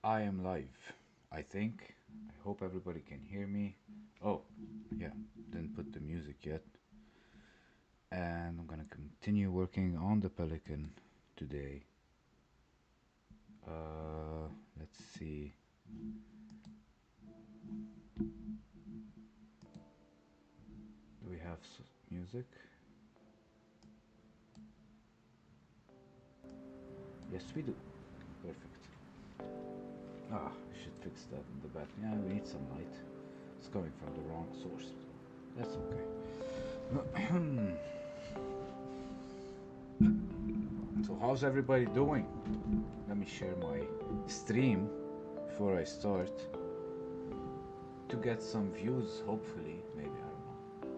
I am live, I think. I hope everybody can hear me. Oh, yeah, didn't put the music yet. And I'm gonna continue working on the Pelican today. Let's see. Do we have music? Yes, we do. Perfect. Ah, I should fix that in the back. Yeah, we need some light. It's coming from the wrong source. That's okay. So how's everybody doing? Let me share my stream before I start to get some views, hopefully, maybe, I don't know.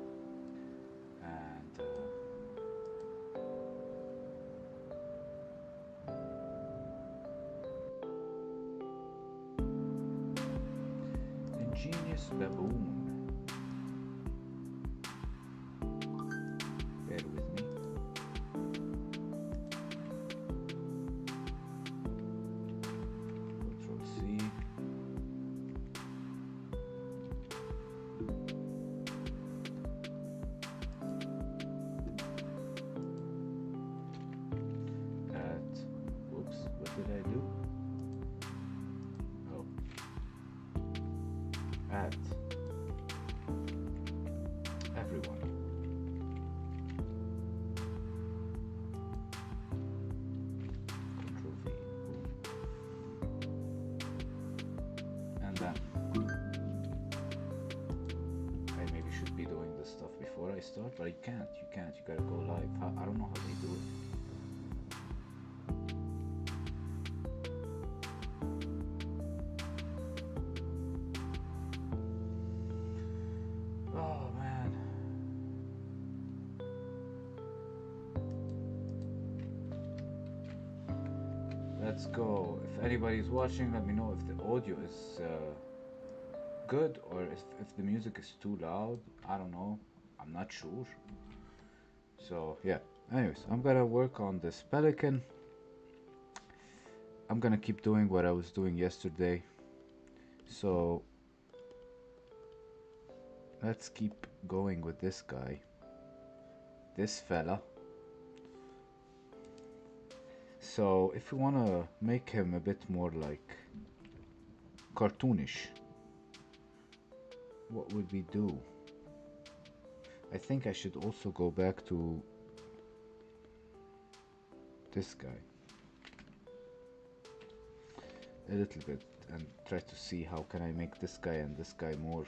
And ingenious baboon, bear with me. Control C. At, whoops, what did I do? Oh, at everyone. Control V. And then I maybe should be doing this stuff before I start, but you can't. You gotta go live. I don't know how they do it. Oh man. Let's go. If anybody's watching, let me know if the audio is good or if the music is too loud. I don't know. I'm not sure. So yeah. Anyways, I'm gonna work on this Pelican. I'm gonna keep doing what I was doing yesterday. So let's keep going with this guy. This fella. So if we wanna make him a bit more like cartoonish, what would we do? I think I should also go back to this guy a little bit and try to see how can I make this guy and this guy more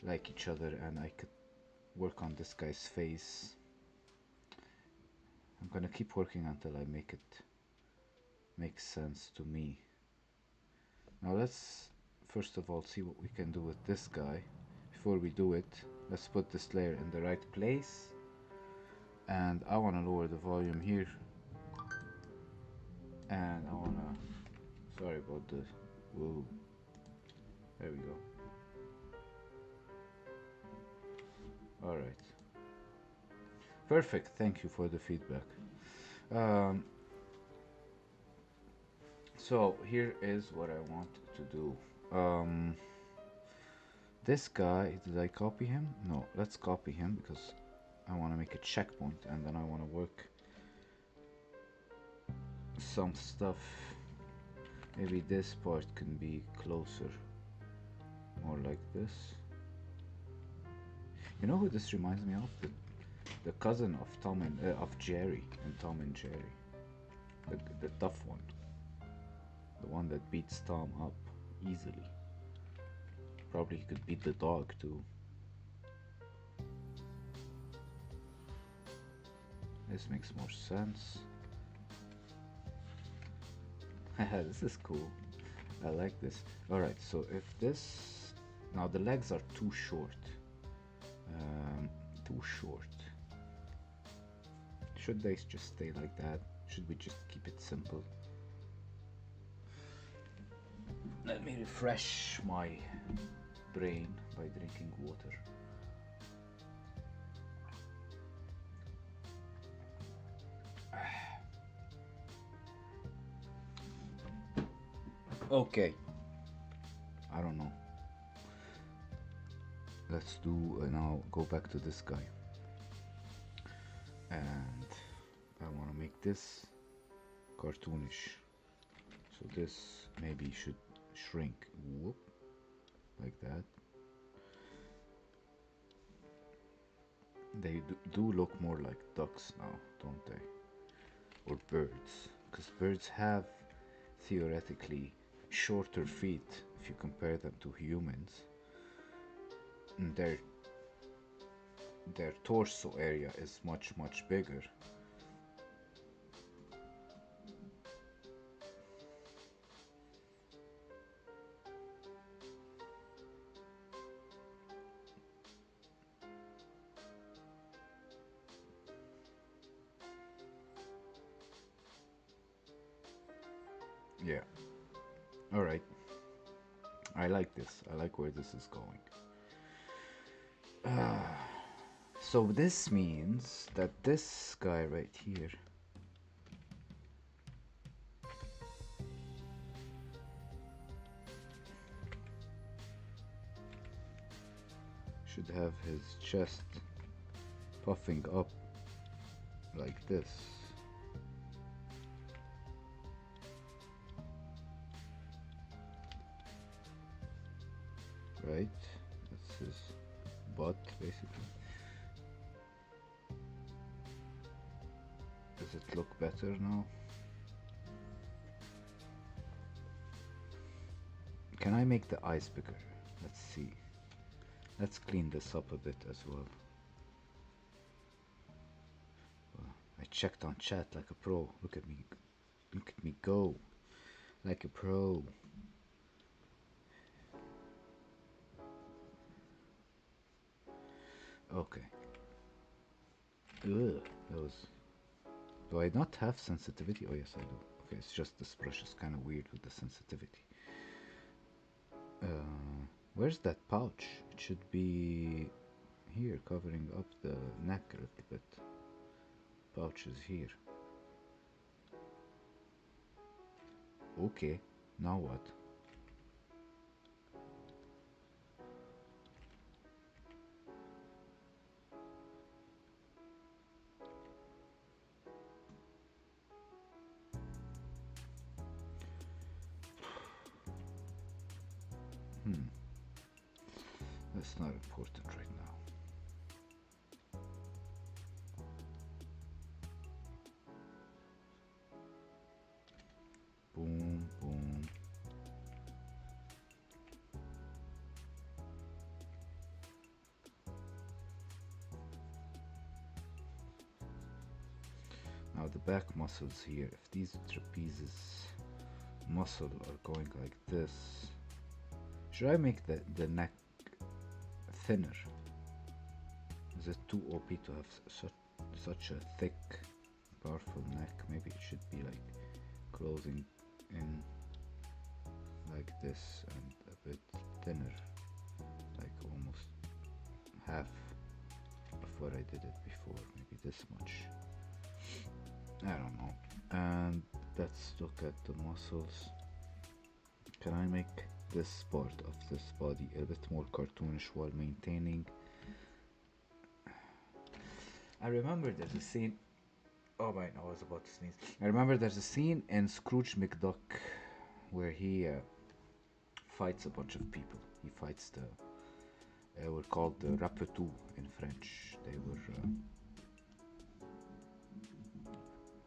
like each other, and I could work on this guy's face. I'm gonna keep working until I make it make sense to me. Now let's first of all see what we can do with this guy. Before we do it, let's put this layer in the right place, and I want to lower the volume here, and I want to, sorry about the whoa, there we go. Alright, perfect, thank you for the feedback. So here is what I want to do. This guy, did I copy him? No, let's copy him because I want to make a checkpoint, and then I want to work some stuff. Maybe this part can be closer, more like this. You know who this reminds me of? The cousin of Tom and of Jerry and Tom and Jerry, the tough one, the one that beats Tom up easily. Probably he could beat the dog too. This makes more sense. This is cool. I like this. Alright, so if this... Now the legs are too short. Too short. Should they just stay like that? Should we just keep it simple? Let me refresh my brain by drinking water. Okay, I don't know. Let's do now go back to this guy, and I want to make this cartoonish. So this maybe should shrink. Whoop, like that. They do look more like ducks now, don't they? Or birds, because birds have theoretically shorter feet if you compare them to humans. And their torso area is much bigger. Yeah. All right. I like this. I like where this is going. So this means that this guy right here should have his chest puffing up like this. Right? That's his butt, basically. Does it look better now? Can I make the eyes bigger? Let's see. Let's clean this up a bit as well. I checked on chat like a pro. Look at me. Look at me go. Like a pro. Okay. Ugh, that was... Do I not have sensitivity? Oh yes I do. Okay, it's just this brush is kind of weird with the sensitivity. Where's that pouch? It should be here, covering up the neck a little bit. Pouch is here. Okay, now what? That's not important right now. Boom, boom. Now the back muscles here, if these trapezes muscle are going like this, should I make the neck thinner? Is it too OP to have such a thick, powerful neck? Maybe it should be like closing in like this and a bit thinner, like almost half of what I did it before, maybe this much. I don't know. And let's look at the muscles. Can I make this part of this body a bit more cartoonish while maintaining? I remember there's a scene. Oh my, I was about to sneeze. I remember there's a scene in Scrooge McDuck where he fights a bunch of people. He fights they were called the Rapetou in French. They were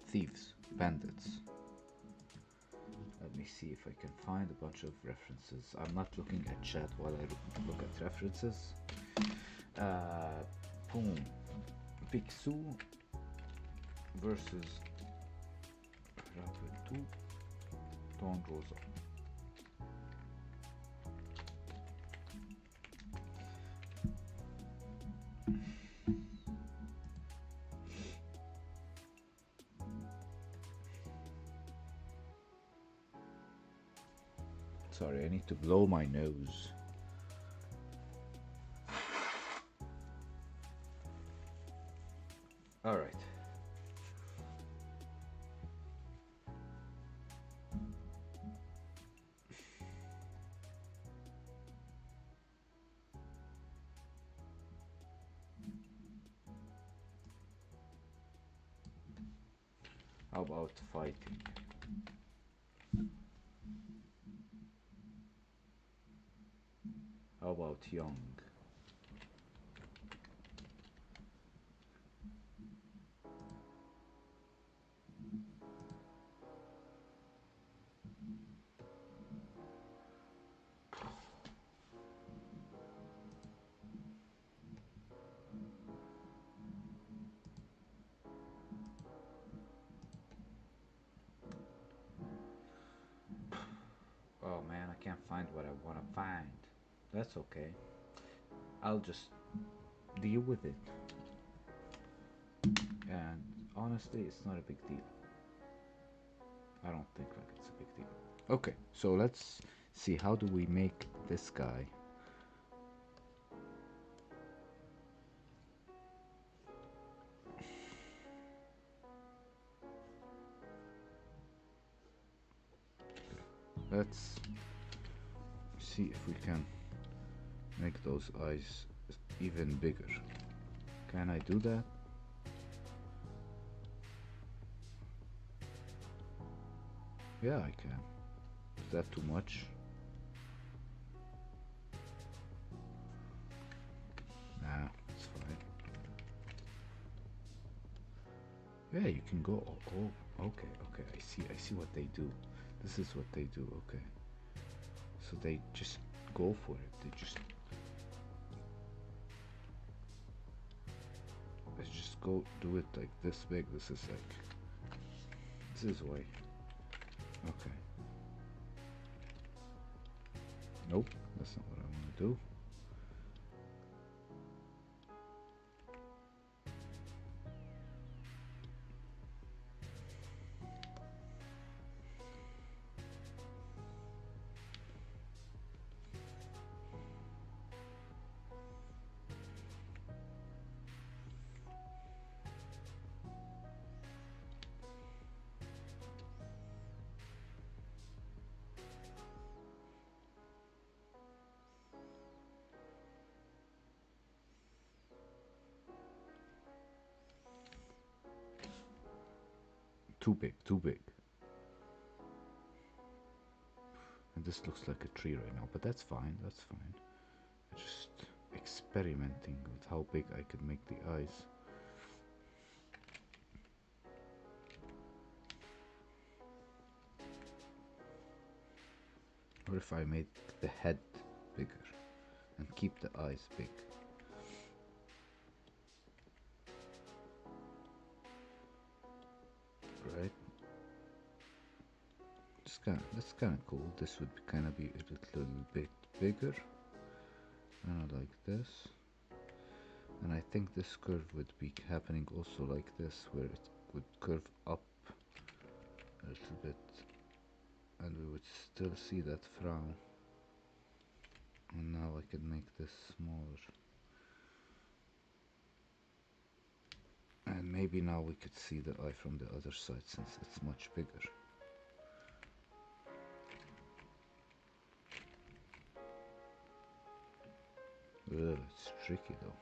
thieves, bandits. Let me see if I can find a bunch of references. I'm not looking at chat while I look at references. Boom. Picsou versus Rapetou Don Rosa. Sorry, I need to blow my nose. All right. How about fighting? How about young? Oh man, I can't find what I want to find. That's okay. I'll just deal with it. And honestly, it's not a big deal. I don't think like it's a big deal. Okay, so let's see, how do we make this guy? Let's see if we can make those eyes even bigger. Can I do that? Yeah, I can. Is that too much? Nah, it's fine. Yeah, you can go. Oh, okay, okay. I see what they do. This is what they do. Okay. So they just go for it. They just go do it like this big. This is why. Okay. Nope, that's not what I want to do. Too big, too big. And this looks like a tree right now, but that's fine, that's fine. Just experimenting with how big I could make the eyes. Or if I made the head bigger and keep the eyes big. Right? That's kinda cool. This would kinda be a little bit bigger. Like this. And I think this curve would be happening also like this, where it would curve up a little bit, and we would still see that frown. And now I can make this smaller. And maybe now we could see the eye from the other side since it's much bigger. Ugh, it's tricky though.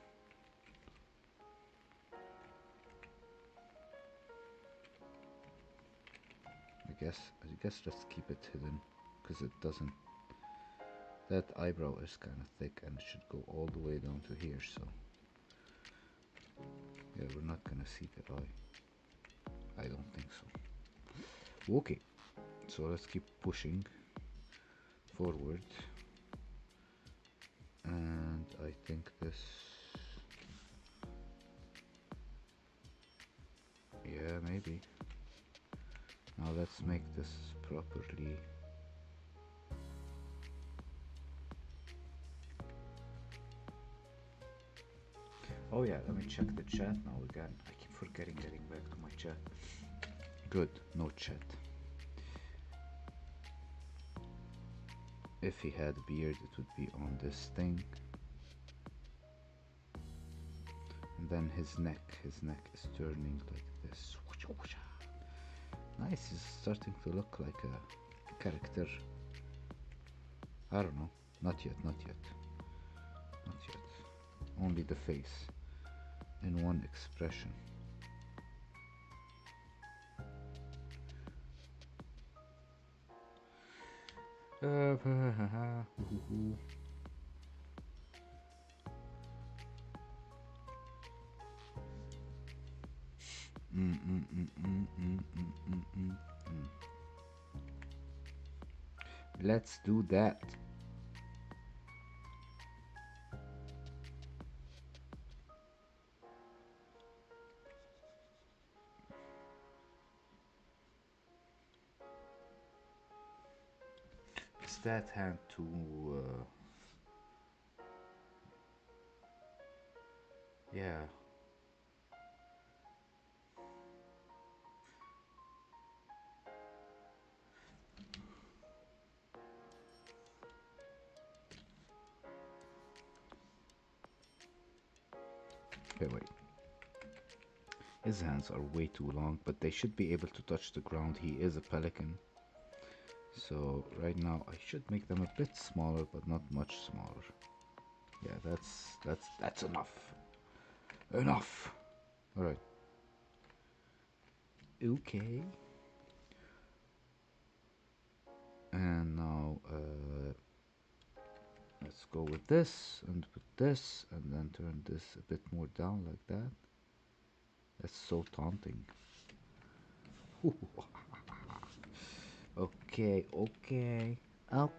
I guess let's keep it hidden, because it doesn't. That eyebrow is kind of thick and it should go all the way down to here, so yeah, we're not gonna see the eye. I don't think so. Okay, so let's keep pushing forward, and I think this, yeah, maybe. Now let's make this properly. Oh yeah, let me check the chat now again. I keep forgetting getting back to my chat. Good, no chat. If he had a beard, it would be on this thing. And then his neck is turning like this. Nice, he's starting to look like a character. I don't know, not yet. Only the face in one expression. Let's do that. Is that hand too? Yeah. Okay, wait. His hands are way too long, but they should be able to touch the ground. He is a pelican. So right now I should make them a bit smaller, but not much smaller. Yeah, that's enough. Enough. All right. Okay. And now let's go with this and with this, and then turn this a bit more down like that. That's so taunting. Okay, okay. Oh.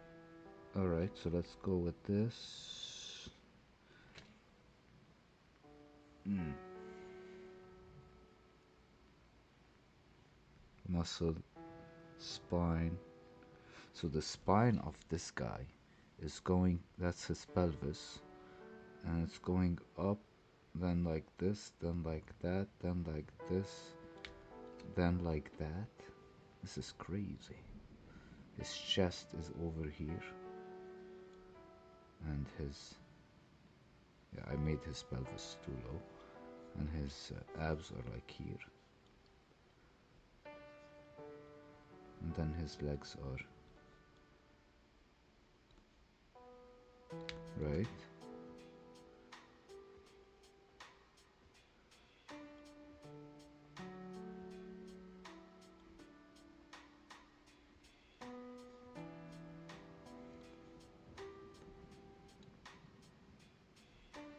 All right. So let's go with this. Mm. Muscle, spine. So the spine of this guy is going, that's his pelvis, and it's going up, then like this, then like that, then like this, then like that. This is crazy. His chest is over here, and his, yeah, I made his pelvis too low, and his abs are like here, and then his legs are right.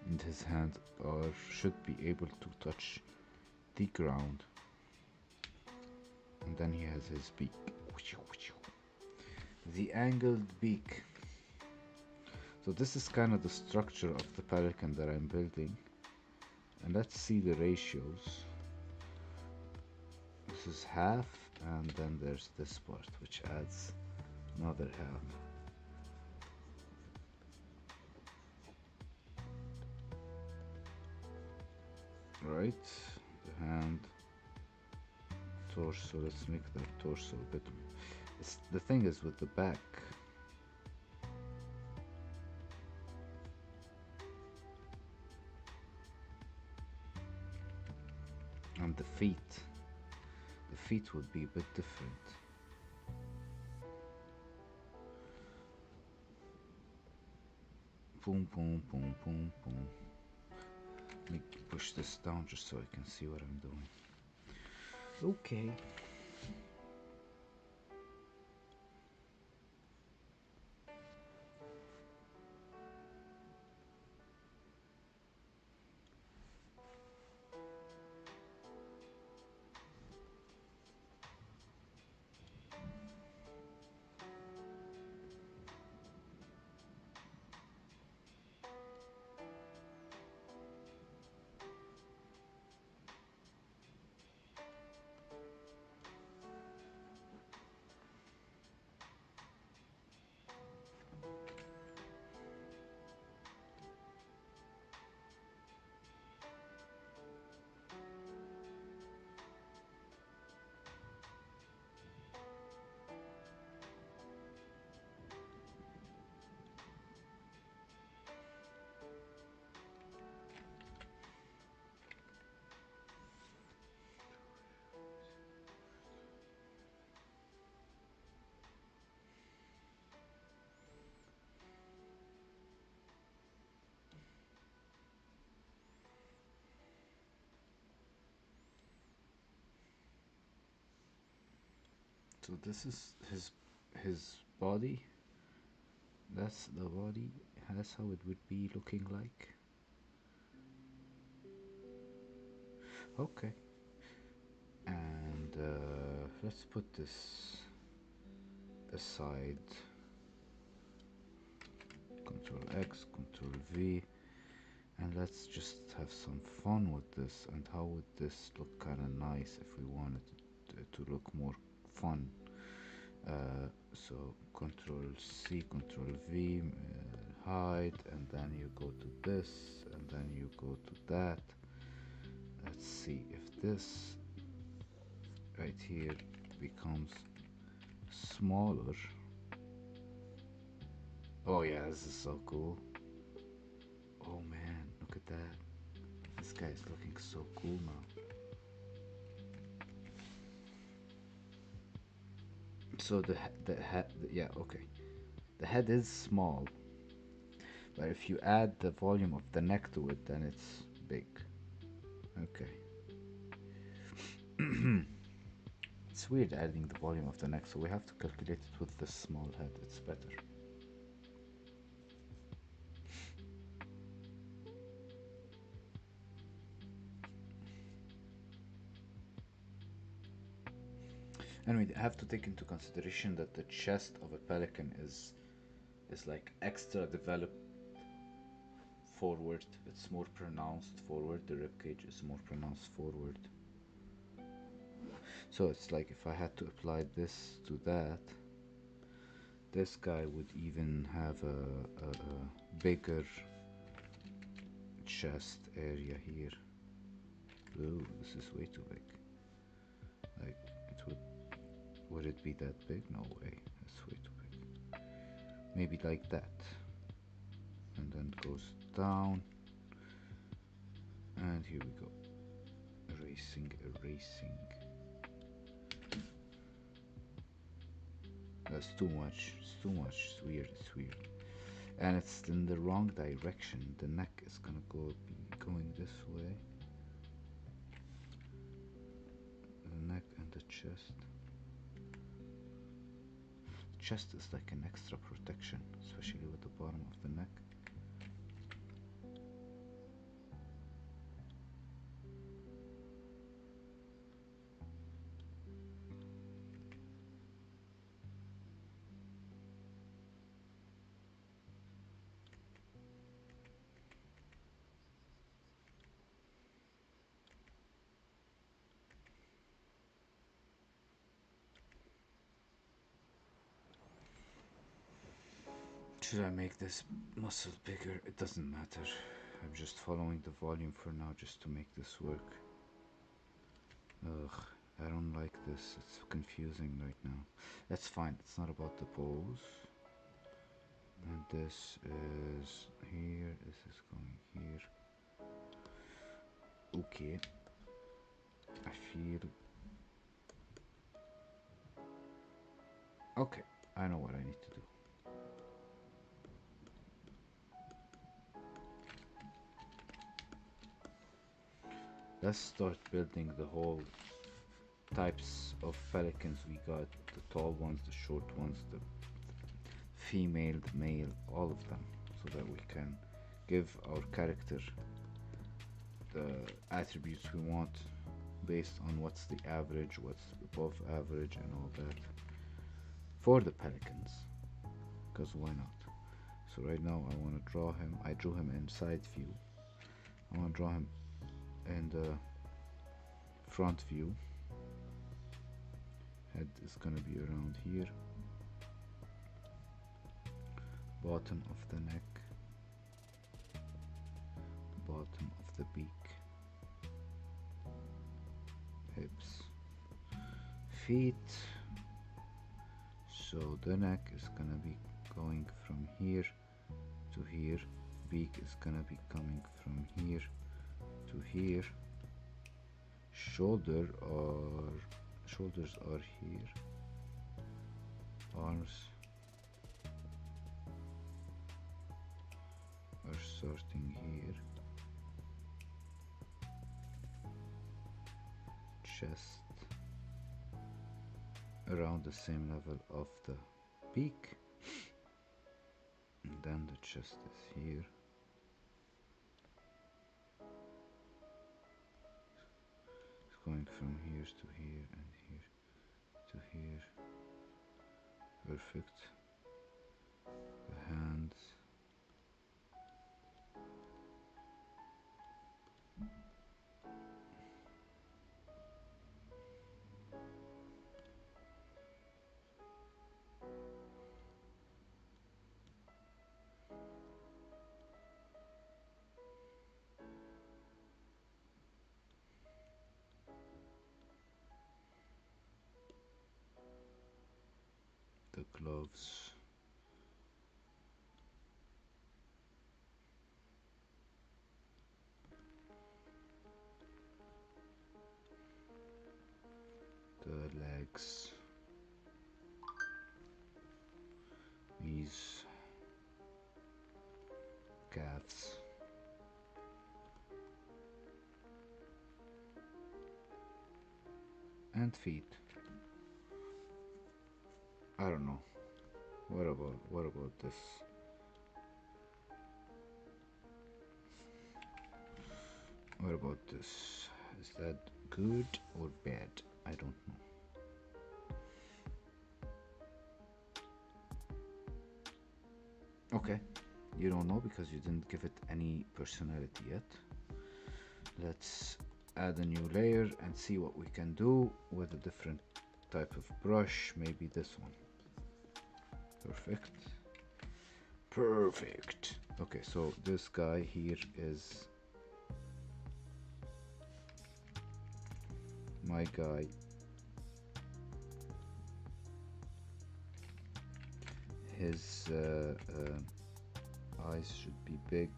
And his hands are should be able to touch the ground. And then he has his beak. The angled beak. So this is kind of the structure of the pelican that I'm building. And let's see the ratios. This is half, and then there's this part, which adds another half. Right? The hand, torso. Let's make the torso a bit. The thing is with the back. And the feet. The feet would be a bit different. Boom, boom, boom, boom, boom. Let me push this down just so I can see what I'm doing. Okay. So this is his body. That's the body. That's how it would be looking like. Okay. And let's put this aside. Control X, Control V, and let's just have some fun with this. And how would this look kind of nice if we wanted it to look more fun? So Control C, Control V, hide, and then you go to this, and then you go to that. Let's see if this right here becomes smaller. Oh yeah, this is so cool. Oh man, look at that. This guy is looking so cool now. So the head, yeah, okay. The head is small, but if you add the volume of the neck to it, then it's big. Okay. It's weird adding the volume of the neck, so we have to calculate it with the small head. It's better. And we have to take into consideration that the chest of a pelican is like extra developed forward. It's more pronounced forward. The rib cage is more pronounced forward. So it's like if I had to apply this to that, this guy would even have a bigger chest area here. Ooh, this is way too big. Like, it would it be that big? No way, that's way too big. Maybe like that. And then it goes down. And here we go. Erasing, erasing. That's too much. It's too much. It's weird. It's weird. And it's in the wrong direction. The neck is gonna be going this way. The neck and the chest. The chest is like an extra protection, especially with the bottom of the neck. Should I make this muscle bigger? It doesn't matter. I'm just following the volume for now just to make this work. Ugh, I don't like this. It's confusing right now. That's fine. It's not about the pose. And this is here. This is going here. Okay. I feel... Okay. I know what I need to do. Let's start building the whole types of pelicans we got. The tall ones, the short ones, the female, the male, all of them. So that we can give our character the attributes we want based on what's the average, what's above average, and all that for the pelicans. Because why not? So right now I want to draw him. I drew him in side view. I want to draw him in the front view. Head is gonna be around here. Bottom of the neck. Bottom of the beak. Hips. Feet. So the neck is gonna be going from here to here. Beak is gonna be coming from here to here. Shoulders are here. Arms are starting here. Chest around the same level of the beak. And then the chest is here. It's going from here to here and here to here. Perfect. The hands. The gloves. The legs. Knees. Calves. And feet. I don't know. What about this? What about this? Is that good or bad? I don't know. Okay, you don't know because you didn't give it any personality yet. Let's add a new layer and see what we can do with a different type of brush. Maybe this one. Perfect. Perfect. Okay, so this guy here is my guy. His eyes should be big.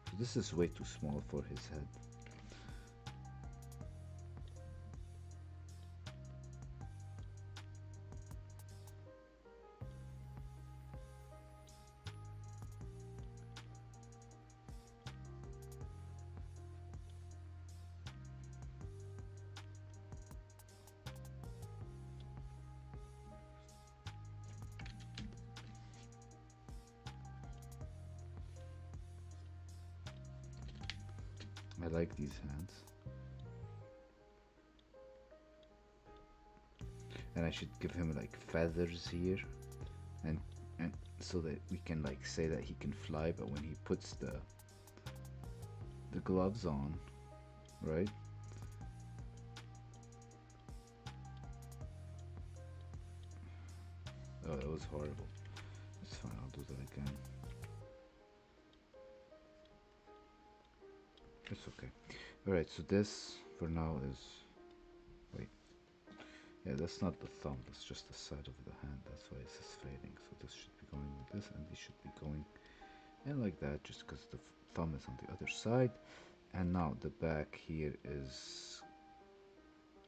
So this is way too small for his head. I like these hands. And I should give him like feathers here and so that we can like say that he can fly, but when he puts the gloves on, right? Oh, that was horrible. It's fine, I'll do that again. It's okay. Alright, so this for now is, wait, yeah, that's not the thumb, that's just the side of the hand, that's why this is fading. So this should be going like this, and this should be going in like that, just because the thumb is on the other side. And now the back here is,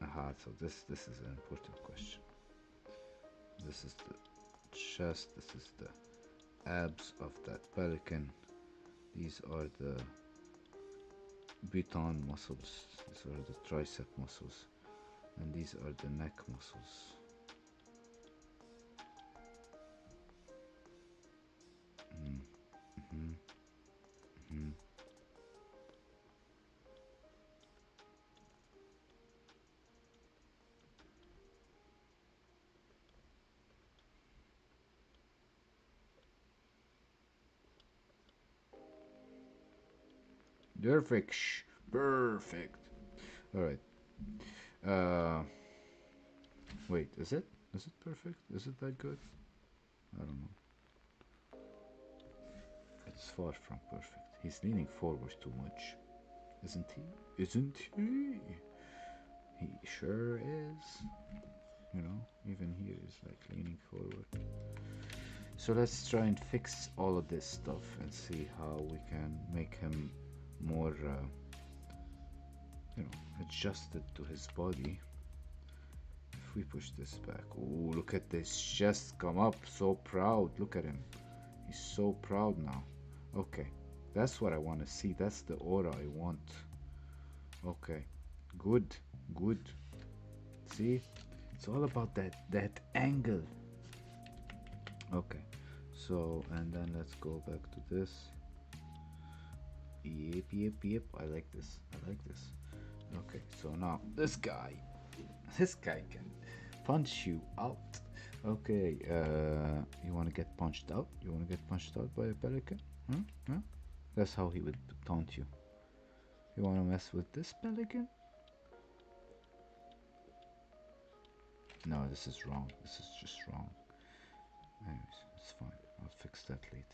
aha, so this is an important question. This is the chest, this is the abs of that pelican, these are the buton muscles, these are the tricep muscles, and these are the neck muscles. Perfect. Perfect. All right. Uh, wait. Is it? Is it perfect? Is it that good? I don't know. It's far from perfect. He's leaning forward too much, isn't he? Isn't he? He sure is. You know, even here is like leaning forward. So let's try and fix all of this stuff and see how we can make him more, you know, adjusted to his body. If we push this back, oh, look at this chest come up, so proud. Look at him, he's so proud now. Okay, that's what I want to see. That's the aura I want. Okay, good, good. See, it's all about that angle. Okay, So, and then let's go back to this. Yep. I like this. I like this. Okay, so now this guy can punch you out. Okay, you want to get punched out? You want to get punched out by a pelican? Huh? Huh? That's how he would taunt you. You want to mess with this pelican? No, this is wrong. This is just wrong. Anyways, it's fine. I'll fix that later.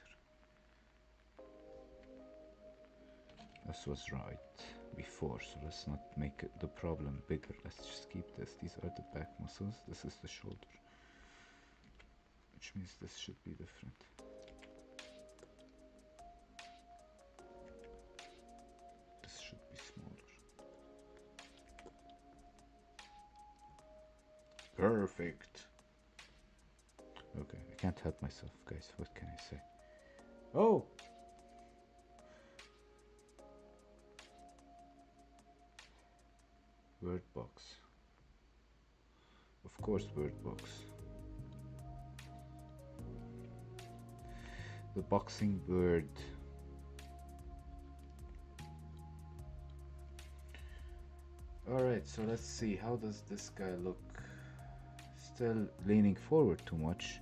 This was right before, so let's not make it the problem bigger. Let's just keep this. These are the back muscles. This is the shoulder, which means this should be different. This should be smaller. Perfect. Okay, I can't help myself, guys. What can I say? Oh! Word box. Of course, word box. The boxing bird. Alright, so let's see. How does this guy look? Still leaning forward too much.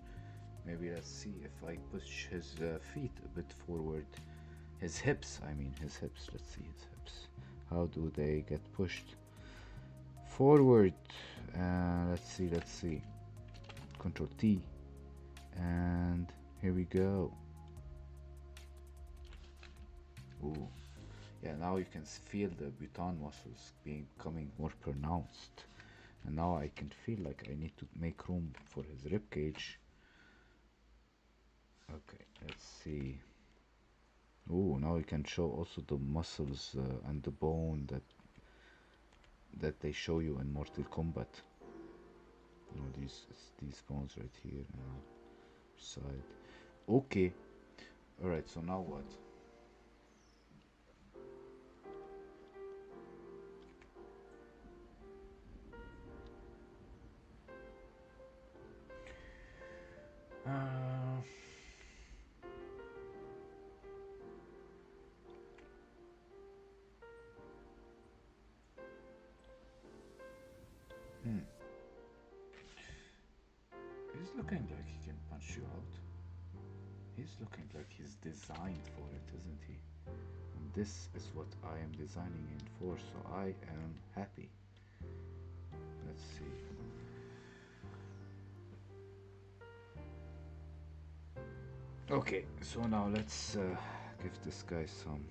Maybe let's see if I push his feet a bit forward. His hips, I mean his hips. Let's see his hips. How do they get pushed? Forward. Let's see. Control T. And here we go. Ooh. Yeah, now you can feel the buton muscles becoming more pronounced. And now I can feel like I need to make room for his rib cage. Okay, let's see. Ooh, now you can show also the muscles and the bone that they show you in Mortal Kombat. You know, these bones right here, side. Okay. Alright, so now what? Uh, hmm. He's looking like he can punch you out. He's looking like he's designed for it, isn't he? And this is what I am designing him for, so I am happy. Let's see. Okay, so now let's give this guy some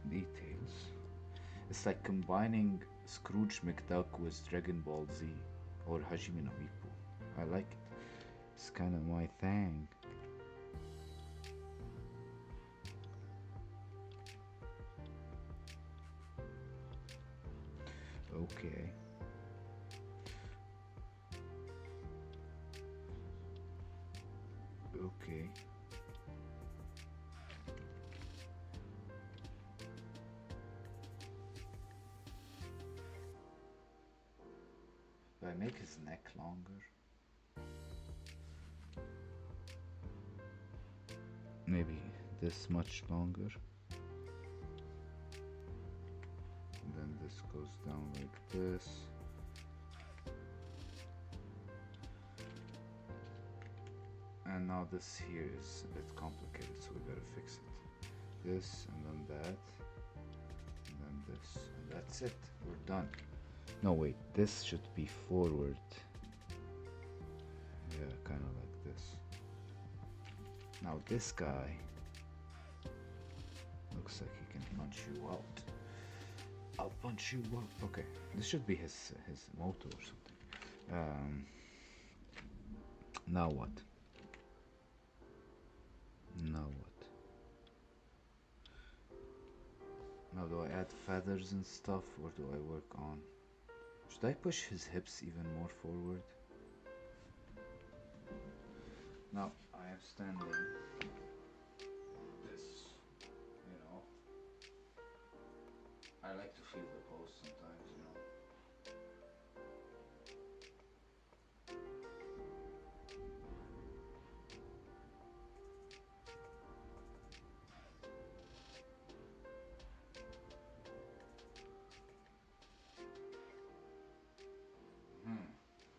details. It's like combining Scrooge McDuck with Dragon Ball Z or Hajime no Ippo. I like it. It's kind of my thing. Okay. Okay. Do I make his neck longer? Maybe this much longer. And then this goes down like this. And now this here is a bit complicated, so we gotta fix it. This and then that. And then this. And that's it. We're done. No, wait. This should be forward. Yeah, kind of like this. Now this guy looks like he can punch you out. I'll punch you out. Okay, this should be his motto or something. Now what? Now what? Now do I add feathers and stuff, or do I work on? Should I push his hips even more forward? Now I am standing this, you know. I like to feel the pose sometimes, you know.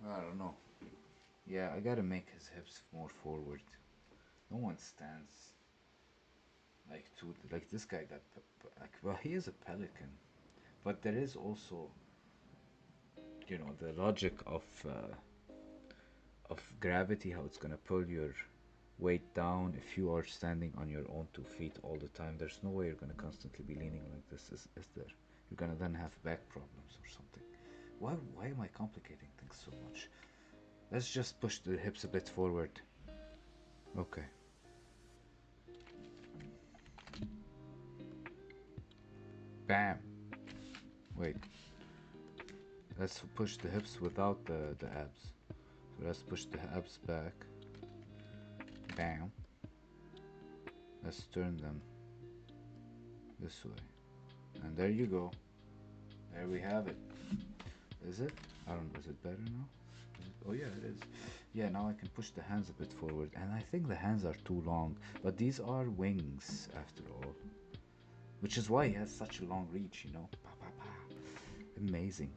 I don't know. Yeah, I gotta make his hips more forward. No one stands like this guy got like, well, he is a pelican, but there is also, the logic of gravity, how it's gonna pull your weight down if you are standing on your own 2 feet all the time. There's no way you're gonna constantly be leaning like this, is there? You're gonna then have back problems or something. Why am I complicating things so much? Let's just push the hips a bit forward. Okay. Bam. Wait. Let's push the hips without the abs. So let's push the abs back. Bam. Let's turn them this way. And there you go. There we have it. Is it? I don't know. Is it better now? Oh yeah, it is. Yeah, now I can push the hands a bit forward. And I think the hands are too long. But these are wings, after all. Which is why he has such a long reach, Pa, pa, pa. Amazing.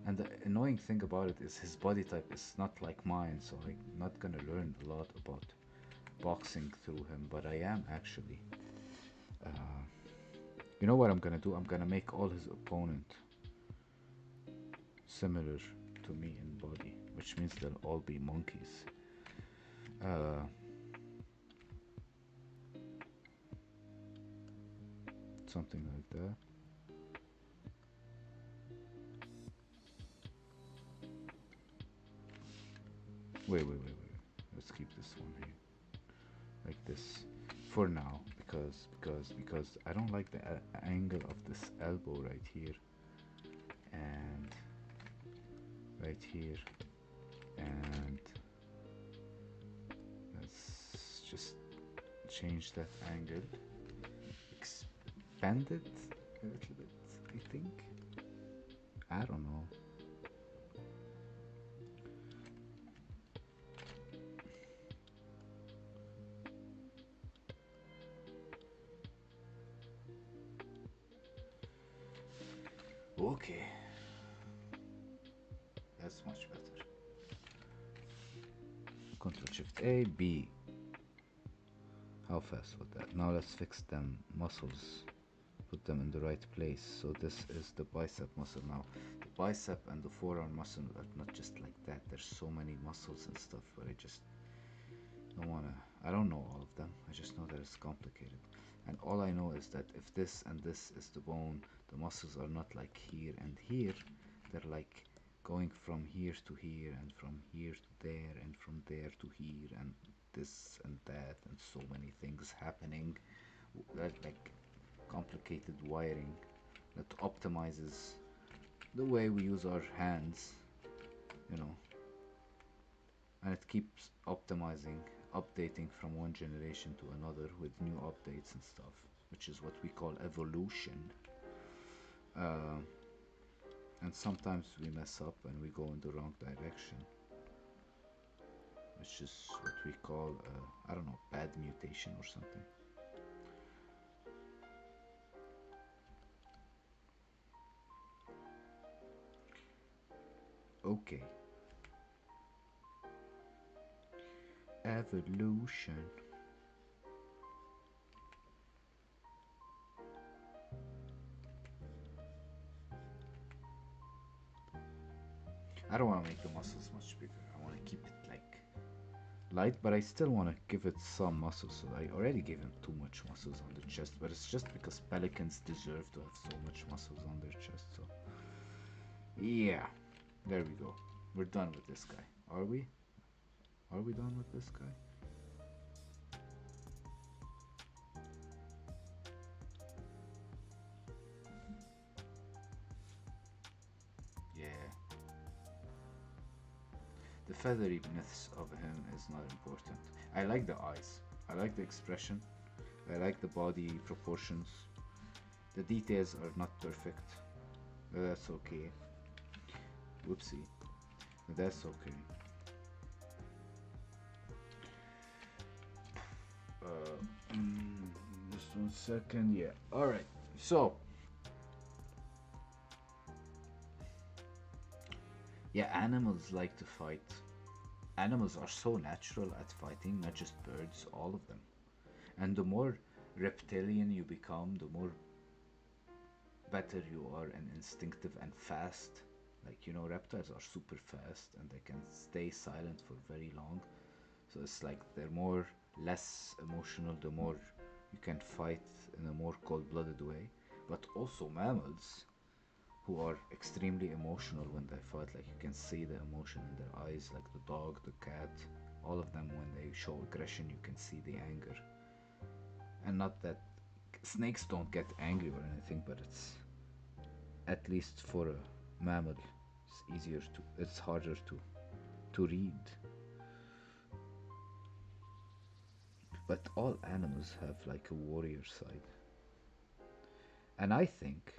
And the annoying thing about it is his body type is not like mine, so I'm not gonna learn a lot about boxing through him, but I am actually. Uh, you know what I'm gonna do? I'm gonna make all his opponent similar to me in body, which means they'll all be monkeys. Uh, Something like that. Wait. Let's keep this one here, like this, for now, because I don't like the angle of this elbow right here, and right here, and let's just change that angle, expand it a little bit, I think. I don't know. Okay, that's much better. Control Shift A, B. How fast was that? Now let's fix them muscles, put them in the right place. So this is the bicep muscle now. The bicep and the forearm muscle are not just like that. There's so many muscles and stuff, but I don't know all of them. I just know that it's complicated. And all I know is that if this and this is the bone, the muscles are not like here and here. They're like going from here to here, and from here to there, and from there to here, and this and that, and so many things happening. That like complicated wiring that optimizes the way we use our hands, you know, and it keeps optimizing, updating from one generation to another with new updates and stuff, which is what we call evolution. Uh, and sometimes we mess up and we go in the wrong direction, which is what we call, I don't know, bad mutation or something. Okay. Evolution. I don't want to make the muscles much bigger. I want to keep it like light, but I still want to give it some muscles. So I already gave him too much muscles on the chest, but it's just because pelicans deserve to have so much muscles on their chest. So yeah, there we go. We're done with this guy. Are we? Are we done with this guy? Yeah. The featheriness of him is not important. I like the eyes. I like the expression. I like the body proportions. The details are not perfect. But that's okay. Whoopsie. But that's okay. Just 1 second. Yeah. Alright. So, Yeah, animals like to fight. Animals are so natural at fighting, not just birds, all of them. And the more reptilian you become, the more better you are and instinctive and fast. Like, reptiles are super fast and they can stay silent for very long. So it's like they're more less emotional the more you can fight in a more cold-blooded way. But also mammals who are extremely emotional when they fight. Like you can see the emotion in their eyes, like the dog, the cat, all of them when they show aggression, you can see the anger. And not that snakes don't get angry or anything, but it's at least for a mammal, it's harder to read. But all animals have like a warrior side, and I think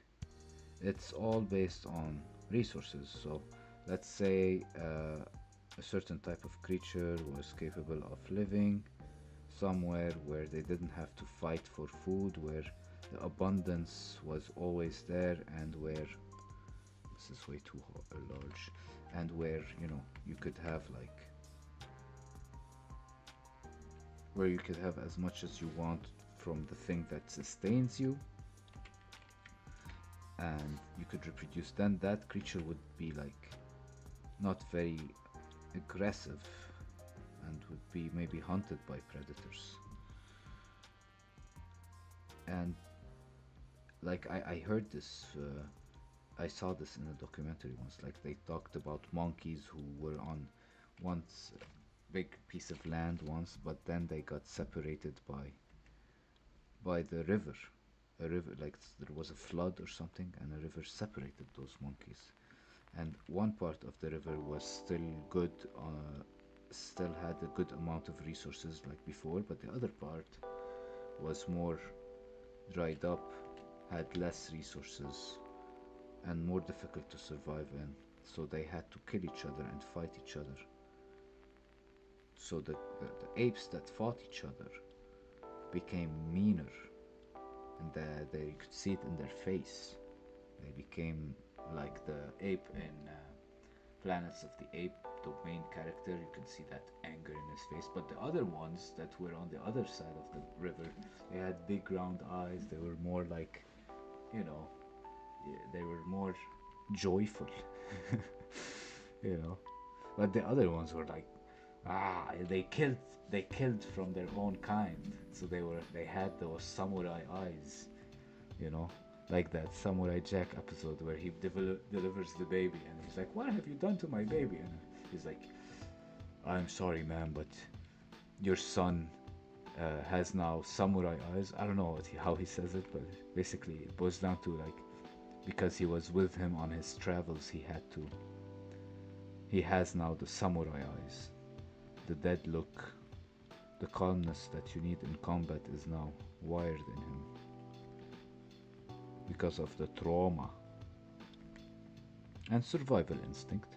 it's all based on resources. So let's say a certain type of creature was capable of living somewhere where they didn't have to fight for food, where the abundance was always there, and where this is way too large, and where you could have like where you could have as much as you want from the thing that sustains you, and you could reproduce, then that creature would be like not very aggressive and would be maybe hunted by predators. And like I heard this, I saw this in a documentary once. Like they talked about monkeys who were on once a big piece of land once, but then they got separated by the river. A river, like there was a flood or something, and a river separated those monkeys. And one part of the river was still good, still had a good amount of resources like before, but the other part was more dried up, had less resources, and more difficult to survive in. So they had to kill each other and fight each other. So the apes that fought each other became meaner, and they could see it in their face. They became like the ape in Planets of the Ape, the main character. You can see that anger in his face. But the other ones that were on the other side of the river, they had big round eyes. They were more like, you know, they were more joyful, you know. But the other ones were like, they killed from their own kind. So they had those samurai eyes, you know, like that Samurai Jack episode where he delivers the baby and he's like, "What have you done to my baby?" And he's like, "I'm sorry, man, but your son has now samurai eyes." I don't know how he says it, but basically it boils down to like because he was with him on his travels, he has now the samurai eyes, the dead look, the calmness that you need in combat is now wired in him because of the trauma and survival instinct.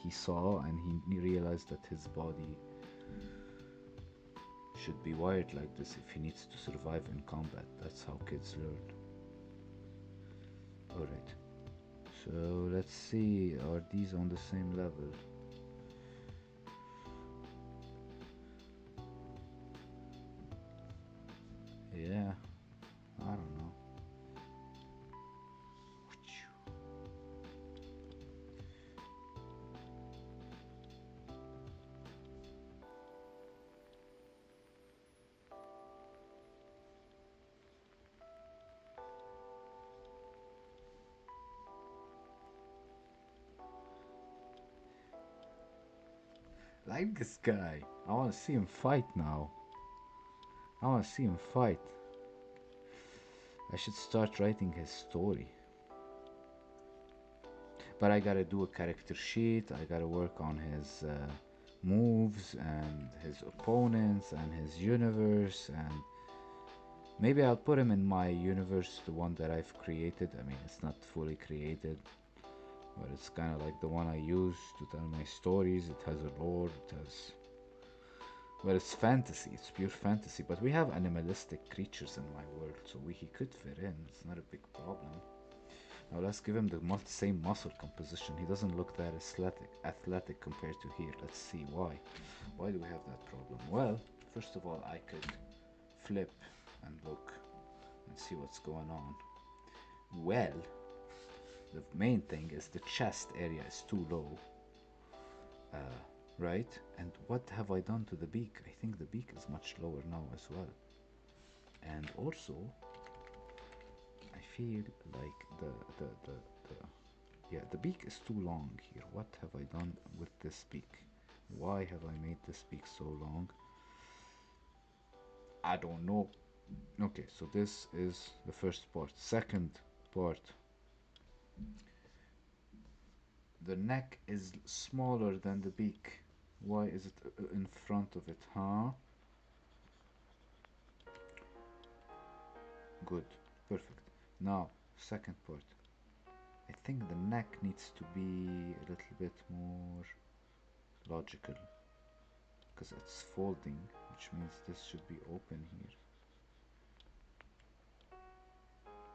He saw and he realized that his body should be wired like this if he needs to survive in combat. That's how kids learn. Alright, so let's see, are these on the same level? Yeah, I don't know. Like this guy. I want to see him fight now. I want to see him fight. I should start writing his story. But I gotta do a character sheet. I gotta work on his moves and his opponents and his universe. And maybe I'll put him in my universe, the one that I've created. I mean, it's not fully created, but it's kind of like the one I use to tell my stories. It has a lore. It has. But it's fantasy. It's pure fantasy. But we have animalistic creatures in my world, so he could fit in. It's not a big problem. Now let's give him the same muscle composition. He doesn't look that athletic compared to here. Let's see why. Why do we have that problem? Well, first of all, I could flip and look and see what's going on. Well, the main thing is the chest area is too low, right? And what have I done to the beak? I think the beak is much lower now as well. And also, I feel like the yeah, the beak is too long here. What have I done with this beak? Why have I made this beak so long? I don't know. Okay, so this is the first part. Second part, the neck is smaller than the beak. Why is it in front of it, huh? Good, perfect. Now, second part. I think the neck needs to be a little bit more logical because it's folding, which means this should be open here.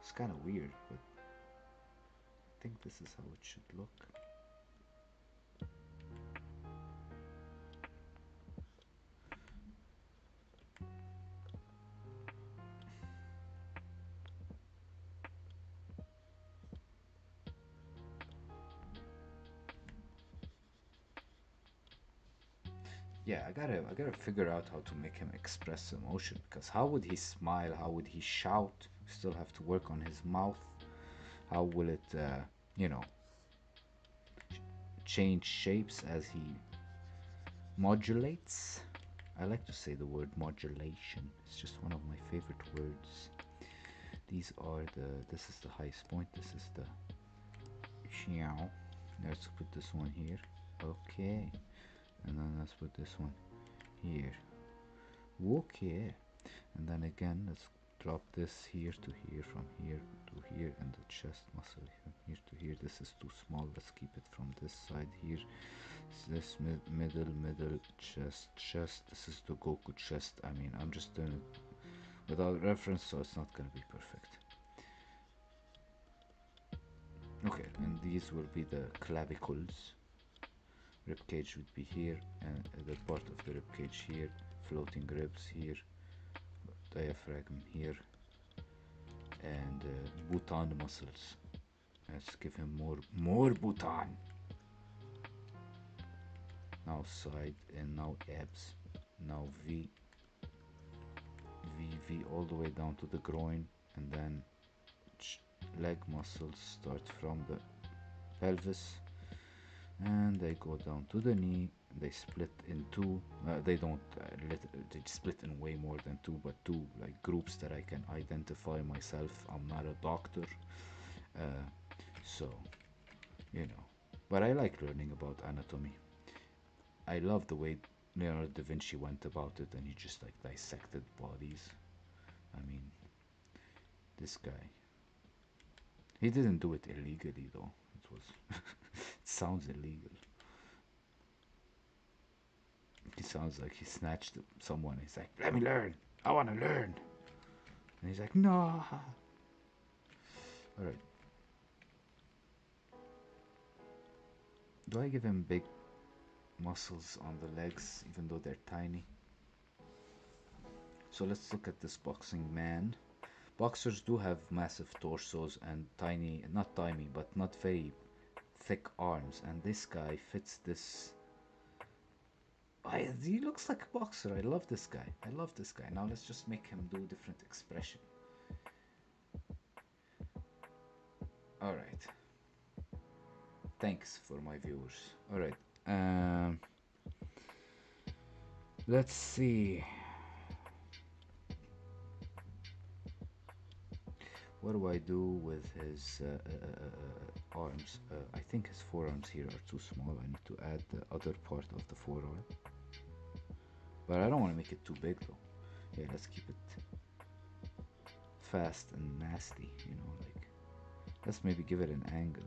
It's kind of weird, but I think this is how it should look. Yeah, I gotta figure out how to make him express emotion, because how would he smile? How would he shout? Still have to work on his mouth. How will it, you know, change shapes as he modulates? I like to say the word modulation. It's just one of my favorite words. These are this is the highest point. This is the xiao. Let's put this one here. Okay. And then let's put this one here. Okay. And then again, let's drop this here to here, from here to here, and the chest muscle from here to here. This is too small. Let's keep it from this side here. This middle chest. This is the Goku chest. I mean, I'm just doing it without reference, so it's not gonna be perfect. Okay, and these will be the clavicules. Rib cage would be here, and the part of the rib cage here. Floating ribs here. Diaphragm here, and Bhutan muscles. Let's give him more Bhutan. Now side, and now abs. Now V all the way down to the groin, and then leg muscles start from the pelvis, and they go down to the knee. They split in two. They don't they split in way more than two, but two like groups that I can identify myself. I'm not a doctor, uh, so you know. But I like learning about anatomy. I love the way Leonardo da Vinci went about it, and he just like dissected bodies. I mean, this guy. He didn't do it illegally though. It was. It sounds illegal. He sounds like he snatched someone. He's like, "Let me learn. I want to learn." And he's like, "No." All right. Do I give him big muscles on the legs, even though they're tiny? So let's look at this boxing man. Boxers do have massive torsos and tiny, not tiny, but not very thick arms, and this guy fits this. He looks like a boxer. I love this guy. I love this guy. Now let's just make him do different expression. All right. Thanks for my viewers. All right. Let's see. What do I do with his arms? I think his forearms here are too small. I need to add the other part of the forearm. But I don't want to make it too big though. Yeah, let's keep it fast and nasty, you know, like, let's maybe give it an angle.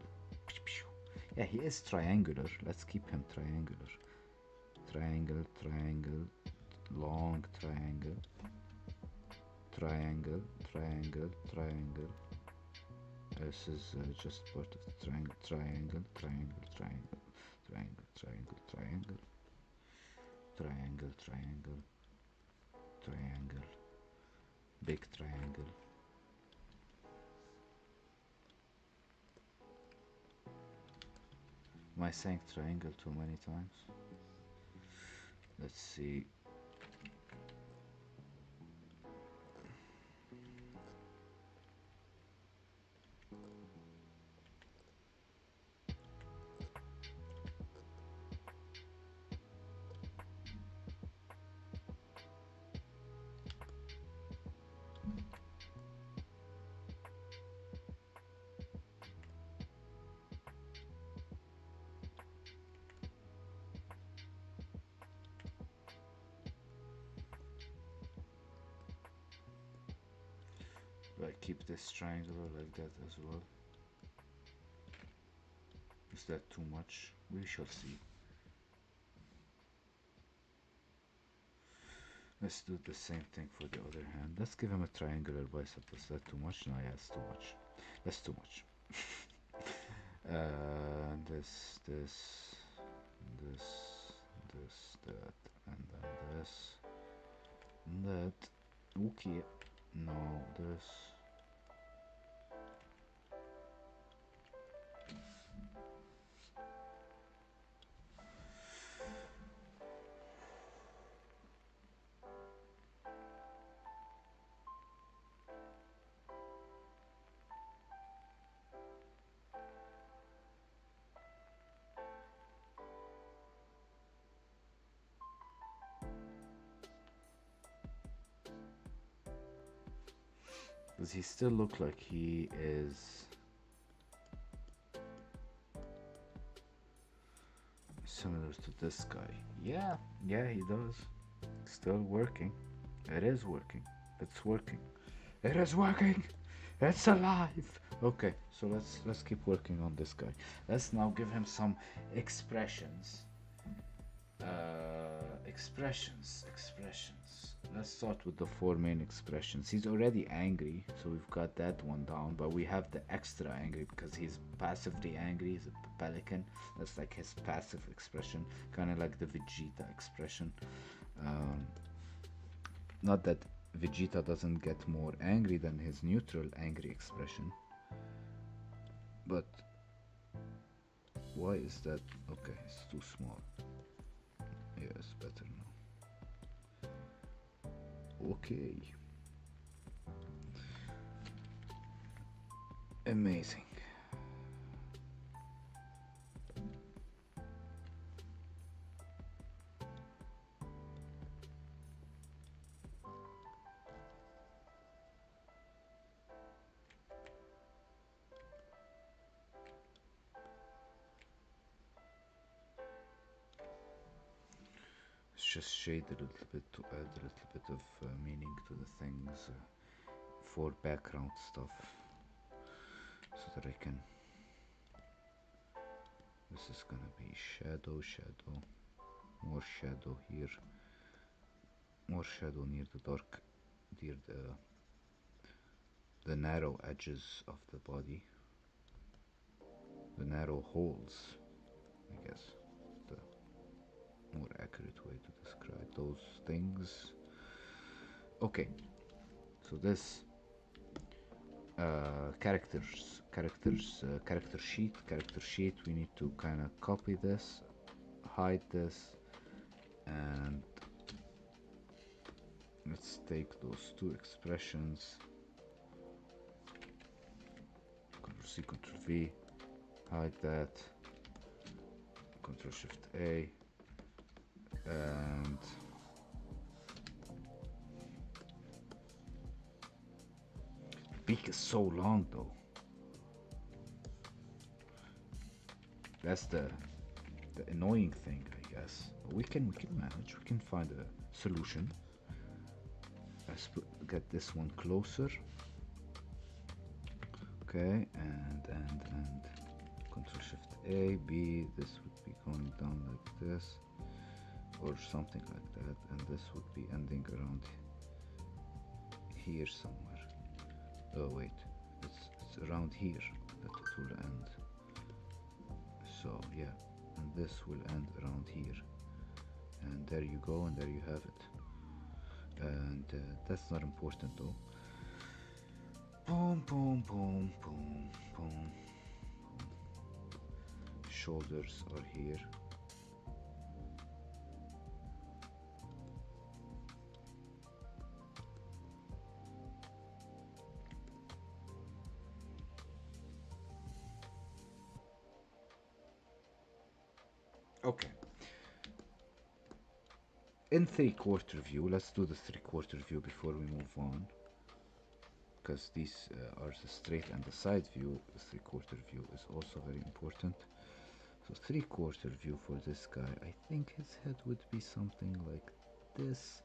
Yeah, he is triangular. Let's keep him triangular. Triangle, long triangle, triangle, This is just part of the triangle, triangle, triangle, triangle, triangle, triangle, triangle, triangle, triangle, triangle, big triangle. Am I saying triangle too many times? Let's see. Do I keep this triangular like that as well? Is that too much? We shall see. Let's do the same thing for the other hand. Let's give him a triangular bicep. Is that too much? No, yeah, it's too much. That's too much. This, that, and then this, and that. Okay. No, this. Does he still look like he is similar to this guy? Yeah, yeah, he does. Still working. It is working. It's working. It is working. It's alive. Okay, so let's keep working on this guy. Let's now give him some expressions. Expressions. Let's start with the four main expressions. He's already angry, so we've got that one down, but we have the extra angry because he's passively angry. He's a pelican. That's like his passive expression, kind of like the Vegeta expression. Not that Vegeta doesn't get more angry than his neutral angry expression, but why is that? Okay, it's too small. Yeah, it's better now. Okay. Amazing. Let's just shade a little bit to add a little bit of meaning to the things for background stuff, so that I can. This is gonna be shadow, shadow, more shadow here, more shadow near the dark, near the narrow edges of the body, the narrow holes, I guess, the more accurate way to describe those things. Okay, so this character sheet, we need to kind of copy this, hide this, and let's take those two expressions, Ctrl C, Ctrl V, hide that, Ctrl Shift A, and the beak is so long though. That's the annoying thing, I guess. But we can manage. We can find a solution. Let's get this one closer. Okay, and Control Shift A, B. This would be going down like this, or something like that, and this would be ending around here somewhere. Oh wait, it's around here that it will end. So yeah, and this will end around here, and there you go, and there you have it. And that's not important though. Boom, boom, boom, boom, boom. Shoulders are here. Okay. In three-quarter view, let's do the three-quarter view before we move on, because these are the straight and the side view. The three-quarter view is also very important. So three-quarter view for this guy, I think his head would be something like this.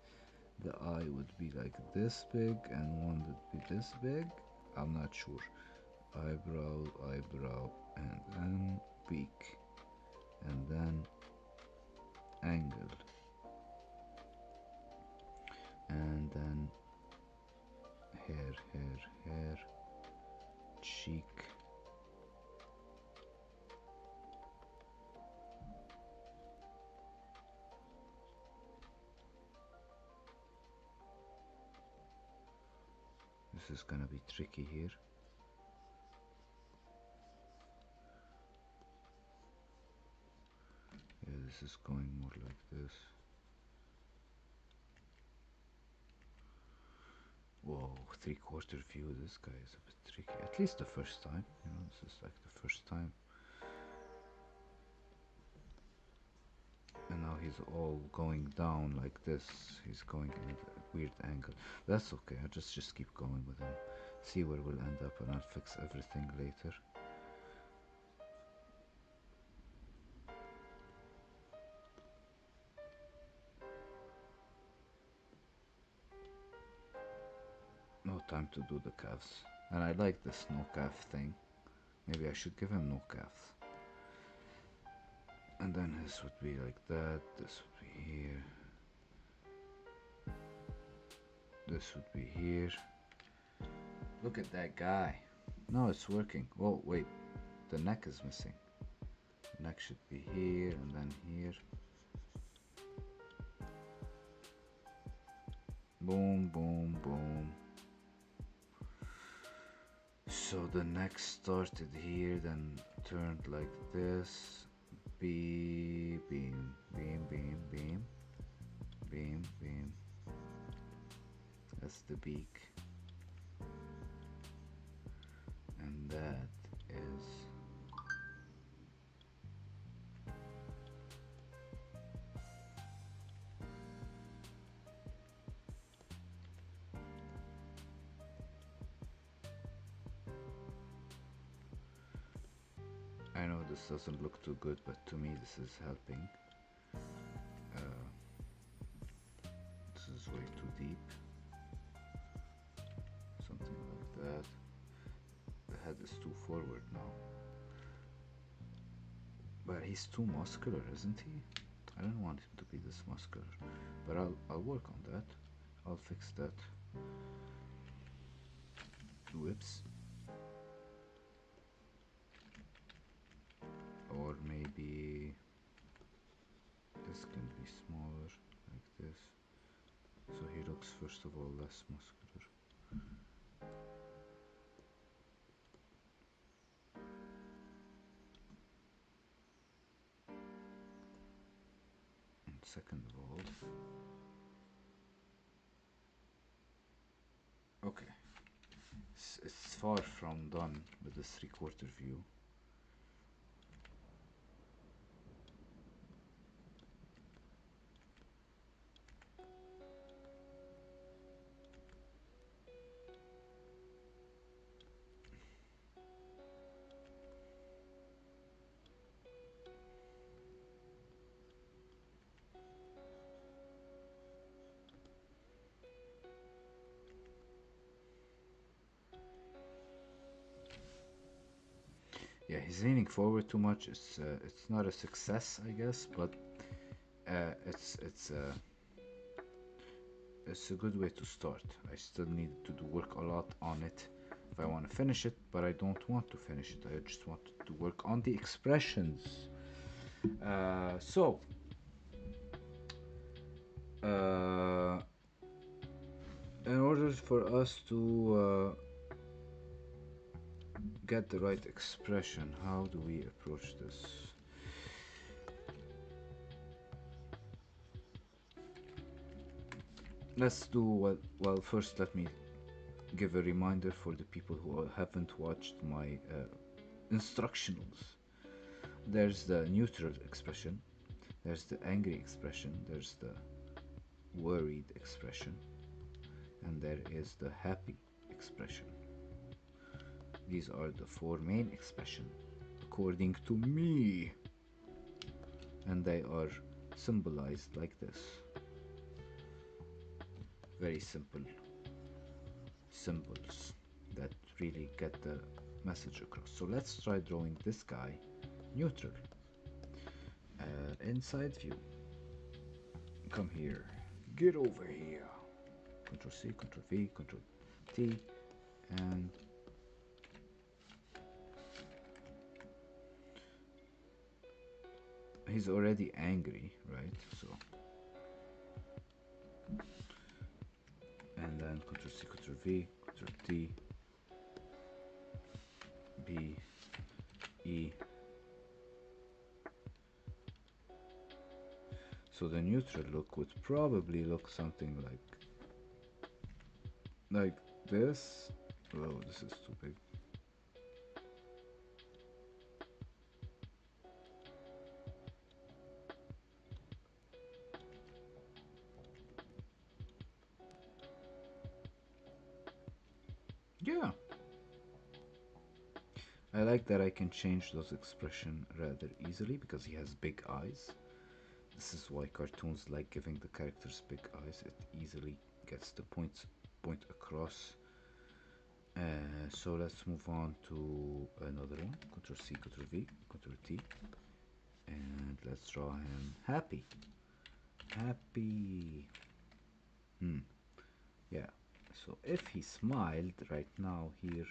The eye would be like this big, and one would be this big. I'm not sure. Eyebrow, eyebrow, and then beak, and then angle, and then hair, hair, hair, cheek, this is gonna be tricky here. Yeah, this is going more like this. Whoa, three-quarter view, this guy is a bit tricky. At least the first time, you know, this is like the first time. And now he's all going down like this. He's going in a weird angle. That's okay, I'll just keep going with him. See where we'll end up, and I'll fix everything later. No time to do the calves. And I like this no calf thing. Maybe I should give him no calves. And then this would be like that. This would be here. This would be here. Look at that guy. No, it's working. Oh, wait. The neck is missing. The neck should be here and then here. Boom, boom, boom. So the neck started here, then turned like this. Beam, beam, beam, beam, beam. Beam, beam. That's the beak. And that is I know this doesn't look too good, but to me this is helping. This is way too deep. Something like that. The head is too forward now. But he's too muscular, isn't he? I don't want him to be this muscular. But I'll work on that. I'll fix that. Whoops. Or maybe this can be smaller, like this. So he looks, first of all, less muscular. And second of all, okay, it's far from done with this three-quarter view. Yeah, he's leaning forward too much. It's not a success, I guess, but it's it's a good way to start. I still need to do work a lot on it, if I want to finish it, but I don't want to finish it. I just want to work on the expressions. So, uh, in order for us to get the right expression, how do we approach this? Let's do well, first let me give a reminder for the people who haven't watched my instructionals. There's the neutral expression, there's the angry expression, there's the worried expression, and there is the happy expression. These are the four main expressions according to me, and they are symbolized like this. Very simple symbols that really get the message across. So let's try drawing this guy neutral. Inside view. Come here. Get over here. Control C, Control V, Control T, and he's already angry, right? So, and then Control C, Control V, Control T, B, E. So the neutral look would probably look something like this. Oh, this is too big. Yeah. I like that I can change those expression rather easily because he has big eyes. This is why cartoons like giving the characters big eyes. It easily gets the point across. So let's move on to another one. Control C, Control V, Control T, and let's draw him happy. Happy. Yeah. So if he smiled right now here,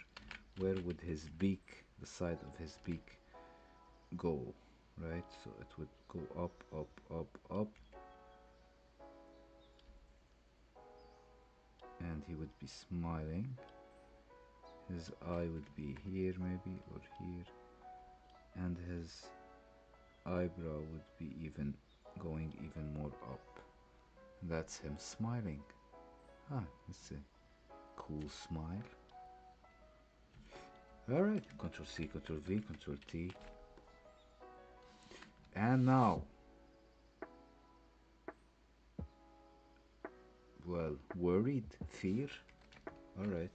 where would his beak, the side of his beak, go? Right? So it would go up, up, up, up, and he would be smiling. His eye would be here maybe, or here, and his eyebrow would be even going even more up. That's him smiling. Ah, it's a cool smile. Alright, Control C, Control V, Control T. And now, well, worried, fear. Alright.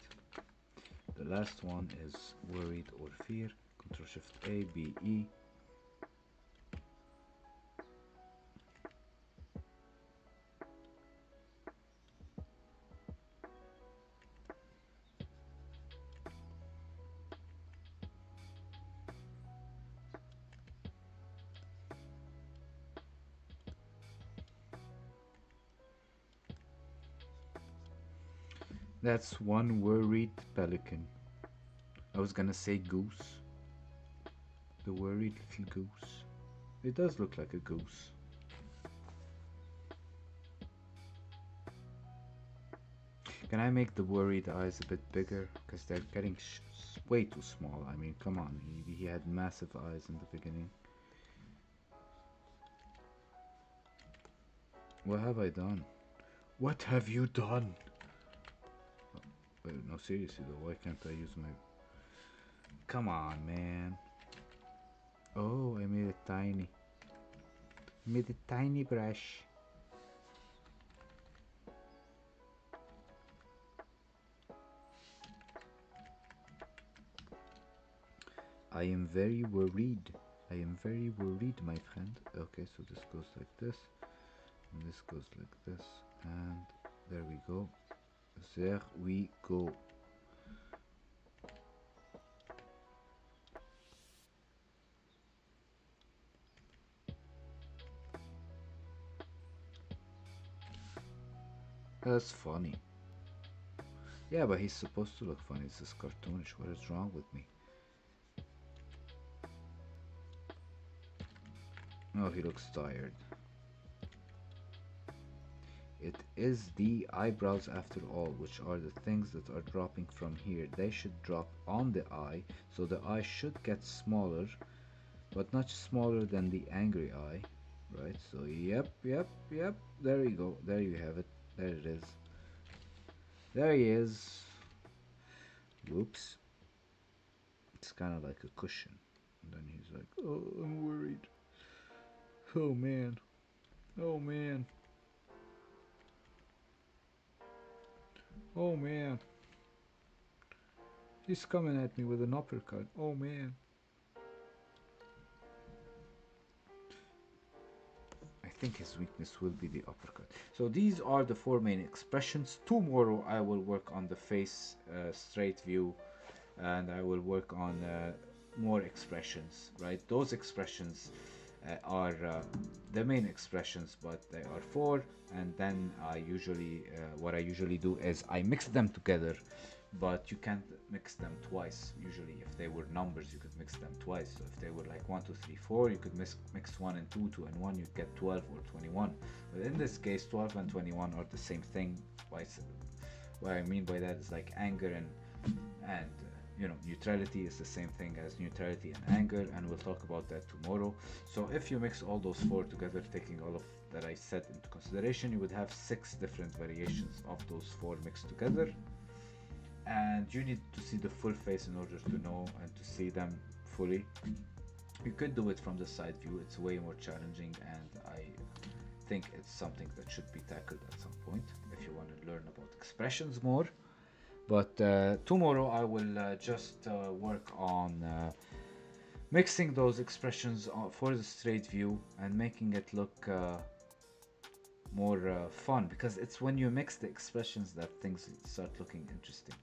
The last one is worried or fear. Control Shift A, B, E. That's one worried pelican. I was gonna say goose. The worried little goose. It does look like a goose. Can I make the worried eyes a bit bigger? Because they're getting way too small. I mean, come on. He had massive eyes in the beginning. What have I done? What have you done? Wait, no, seriously though. Why can't I use my... Come on, man. Oh, I made it tiny. I made a tiny brush. I am very worried. I am very worried, my friend. Okay, so this goes like this. And this goes like this. And there we go. There we go. That's funny. Yeah, but he's supposed to look funny. It's just cartoonish. What is wrong with me? Oh, he looks tired. It is the eyebrows after all, which are the things that are dropping from here. They should drop on the eye, so the eye should get smaller, but not smaller than the angry eye, right? So, yep, yep, yep. There you go. There you have it. There it is. There he is. Whoops. It's kind of like a cushion. And then he's like, oh, I'm worried. Oh, man. Oh, man. Oh, man. He's coming at me with an uppercut. Oh, man. I think his weakness will be the uppercut. So these are the four main expressions. Tomorrow I will work on the face straight view, and I will work on more expressions, right? Those expressions are the main expressions, but they are four, and then what I usually do is I mix them together, but you can't mix them twice. Usually if they were numbers you could mix them twice, so if they were like 1 2 3 4, you could mix 1 and 2, 2 and 1, you'd get 12 or 21. But in this case 12 and 21 are the same thing. What I mean by that is like anger and neutrality is the same thing as neutrality and anger, and we'll talk about that tomorrow. So if you mix all those four together, taking all of that I said into consideration, you would have 6 different variations of those four mixed together, and you need to see the full face in order to know and to see them fully. You could do it from the side view. It's way more challenging, and I think it's something that should be tackled at some point if you want to learn about expressions more. But tomorrow I will just work on mixing those expressions for the straight view and making it look more fun, because it's when you mix the expressions that things start looking interesting.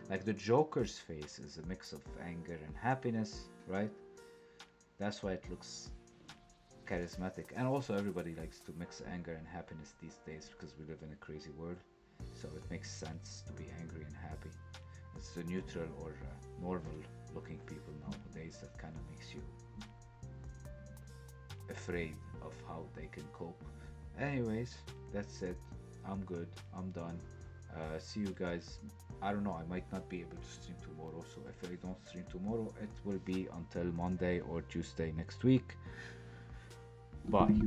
Like the Joker's face is a mix of anger and happiness, right? That's why it looks charismatic. And also everybody likes to mix anger and happiness these days because we live in a crazy world, so it makes sense to be angry and happy. It's the neutral or normal looking people nowadays that kind of makes you afraid of how they can cope. Anyways, that's it. I'm good. I'm done. See you guys. I don't know. I might not be able to stream tomorrow. So if I don't stream tomorrow, it will be until Monday or Tuesday next week. Bye.